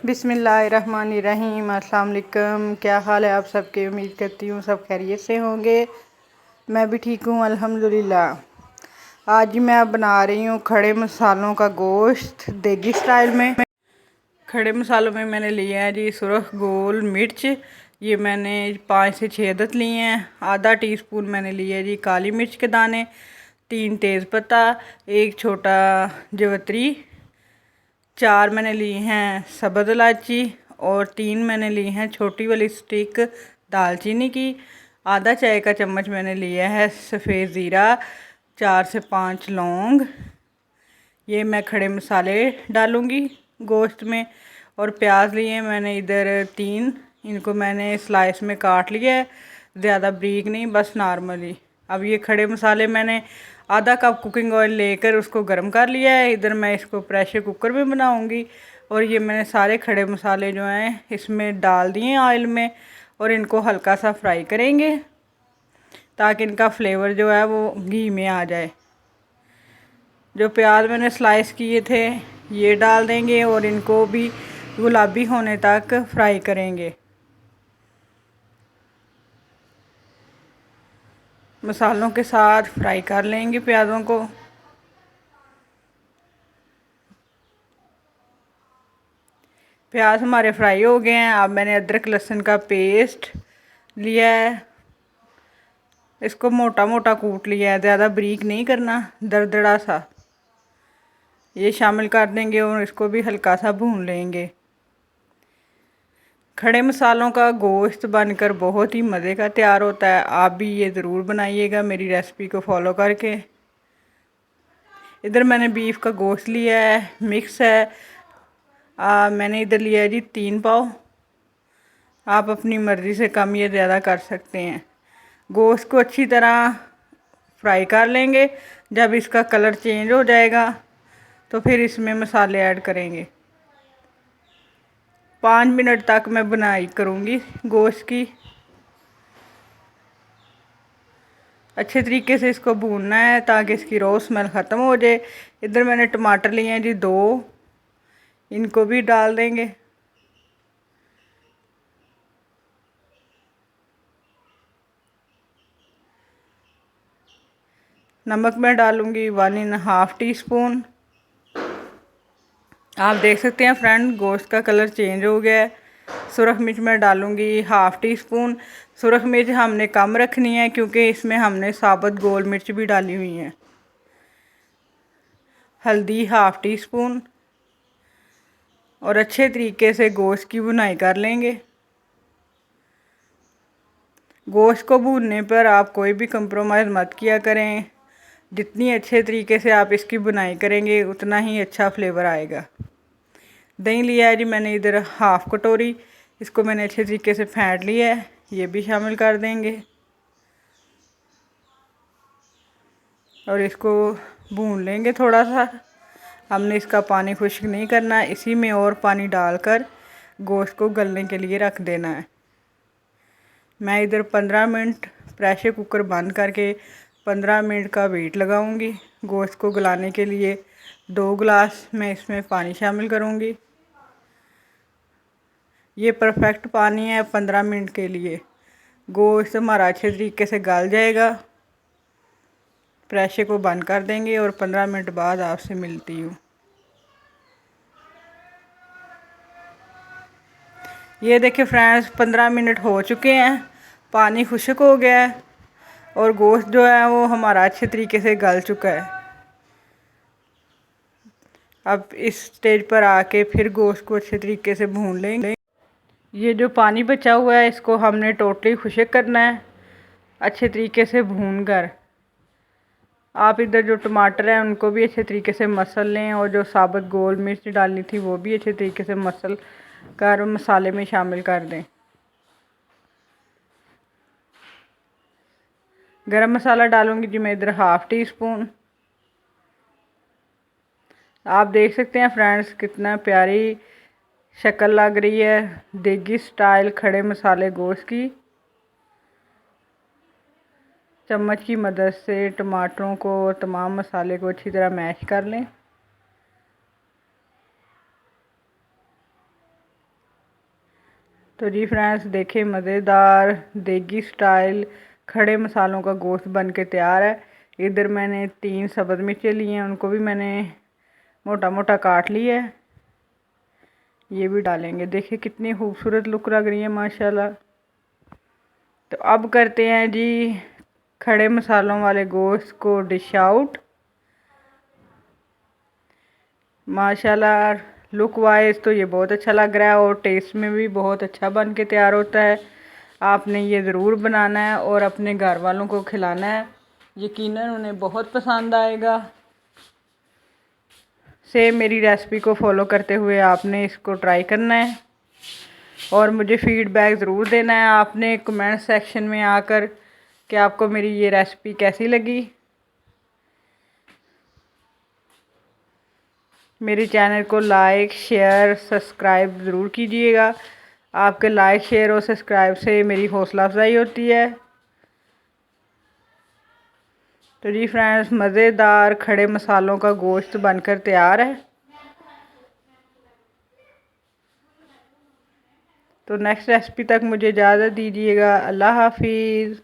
बिस्मिल्लाहिर्रहमानिर्रहीम। अस्सलाम वालेकुम। क्या हाल है आप सबके? उम्मीद करती हूँ सब खैरियत से होंगे। मैं भी ठीक हूँ अल्हम्दुलिल्लाह। आज मैं बना रही हूँ खड़े मसालों का गोश्त देगी स्टाइल में। खड़े मसालों में मैंने लिया है जी सुरख गोल मिर्च, ये मैंने 5 से 6 अदद लिए हैं। आधा टीस्पून मैंने लिया है जी काली मिर्च के दाने, 3 तेज़पत्ता, 1 छोटा जवतरी, 4 मैंने ली हैं सब्ज़ इलायची और 3 मैंने ली हैं छोटी वाली स्टिक दालचीनी की। आधा चाय का चम्मच मैंने लिया है सफ़ेद ज़ीरा, 4 से 5 लौंग। ये मैं खड़े मसाले डालूँगी गोश्त में। और प्याज लिए मैंने इधर 3, इनको मैंने स्लाइस में काट लिया है, ज़्यादा बारीक नहीं, बस नॉर्मली। अब ये खड़े मसाले मैंने आधा कप कुकिंग ऑयल लेकर उसको गर्म कर लिया है। इधर मैं इसको प्रेशर कुकर में बनाऊंगी। और ये मैंने सारे खड़े मसाले जो हैं इसमें डाल दिए ऑयल में और इनको हल्का सा फ्राई करेंगे ताकि इनका फ्लेवर जो है वो घी में आ जाए। जो प्याज मैंने स्लाइस किए थे ये डाल देंगे और इनको भी गुलाबी होने तक फ्राई करेंगे। मसालों के साथ फ्राई कर लेंगे प्याज़ों को। प्याज हमारे फ्राई हो गए हैं। अब मैंने अदरक लहसुन का पेस्ट लिया है, इसको मोटा मोटा कूट लिया है, ज़्यादा बारीक नहीं करना, दरदरा सा। ये शामिल कर देंगे और इसको भी हल्का सा भून लेंगे। खड़े मसालों का गोश्त बनकर बहुत ही मज़े का तैयार होता है। आप भी ये ज़रूर बनाइएगा मेरी रेसिपी को फॉलो करके। इधर मैंने बीफ का गोश्त लिया है, मिक्स है। मैंने इधर लिया है जी 3 पाव। आप अपनी मर्ज़ी से कम या ज़्यादा कर सकते हैं। गोश्त को अच्छी तरह फ्राई कर लेंगे। जब इसका कलर चेंज हो जाएगा तो फिर इसमें मसाले ऐड करेंगे। 5 मिनट तक मैं बुनाई करूँगी गोश्त की। अच्छे तरीके से इसको भूनना है ताकि इसकी रॉ स्मेल ख़त्म हो जाए। इधर मैंने टमाटर लिए हैं जी 2, इनको भी डाल देंगे। नमक मैं डालूँगी 1½ टीस्पून। आप देख सकते हैं फ्रेंड गोश्त का कलर चेंज हो गया है। सुरख मिर्च मैं डालूँगी ½ टीस्पून। सुरख मिर्च हमने कम रखनी है क्योंकि इसमें हमने साबुत गोल मिर्च भी डाली हुई है। हल्दी ½ टीस्पून। और अच्छे तरीके से गोश्त की भुनाई कर लेंगे। गोश्त को भूनने पर आप कोई भी कंप्रोमाइज़ मत किया करें। जितनी अच्छे तरीके से आप इसकी बुनाई करेंगे उतना ही अच्छा फ्लेवर आएगा। दही लिया है जी मैंने इधर ½ कटोरी, इसको मैंने अच्छे तरीके से फेंट लिया है, ये भी शामिल कर देंगे। और इसको भून लेंगे थोड़ा सा। हमने इसका पानी खुश्क नहीं करना, इसी में और पानी डालकर गोश्त को गलने के लिए रख देना है। मैं इधर 15 मिनट प्रेशर कुकर बंद करके 15 मिनट का वेट लगाऊंगी। गोश्त को गलाने के लिए 2 गिलास मैं इसमें पानी शामिल करूंगी। ये परफेक्ट पानी है 15 मिनट के लिए। गोश्त हमारा अच्छे तरीके से गल जाएगा। प्रेशर को बंद कर देंगे और 15 मिनट बाद आपसे मिलती हूँ। ये देखिए फ्रेंड्स 15 मिनट हो चुके हैं, पानी खुश्क हो गया है और गोश्त जो है वो हमारा अच्छे तरीके से गल चुका है। अब इस स्टेज पर आके फिर गोश्त को अच्छे तरीके से भून लेंगे। ये जो पानी बचा हुआ है इसको हमने टोटली खुश्क करना है अच्छे तरीके से भून कर। आप इधर जो टमाटर हैं उनको भी अच्छे तरीके से मसल लें और जो साबुत गोल मिर्च डालनी थी वो भी अच्छे तरीके से मसल कर मसाले में शामिल कर दें। गरम मसाला डालूंगी जी मैं इधर ½ टीस्पून। आप देख सकते हैं फ्रेंड्स कितना प्यारी शक्ल लग रही है देगी स्टाइल खड़े मसाले गोश्त की। चम्मच की मदद से टमाटरों को और तमाम मसाले को अच्छी तरह मैश कर लें। तो जी फ्रेंड्स देखें, मज़ेदार देगी स्टाइल खड़े मसालों का गोश्त बन के तैयार है। इधर मैंने 3 सब्ज़ मिर्चें ली हैं, उनको भी मैंने मोटा मोटा काट लिया है। ये भी डालेंगे। देखिए कितनी खूबसूरत लुक लग रही है माशाल्लाह। तो अब करते हैं जी खड़े मसालों वाले गोश्त को डिश आउट। माशाल्लाह लुक वाइज तो ये बहुत अच्छा लग रहा है और टेस्ट में भी बहुत अच्छा बन के तैयार होता है। आपने ये ज़रूर बनाना है और अपने घर वालों को खिलाना है, यकीनन उन्हें बहुत पसंद आएगा। सेम मेरी रेसिपी को फॉलो करते हुए आपने इसको ट्राई करना है और मुझे फीडबैक ज़रूर देना है आपने कमेंट सेक्शन में आकर कि आपको मेरी ये रेसिपी कैसी लगी। मेरे चैनल को लाइक शेयर सब्सक्राइब ज़रूर कीजिएगा। आपके लाइक शेयर और सब्सक्राइब से मेरी हौसला अफजाई होती है। तो जी फ्रेंड्स मज़ेदार खड़े मसालों का गोश्त बनकर तैयार है। तो नेक्स्ट रेसिपी तक मुझे इजाज़त दीजिएगा। अल्लाह हाफिज़।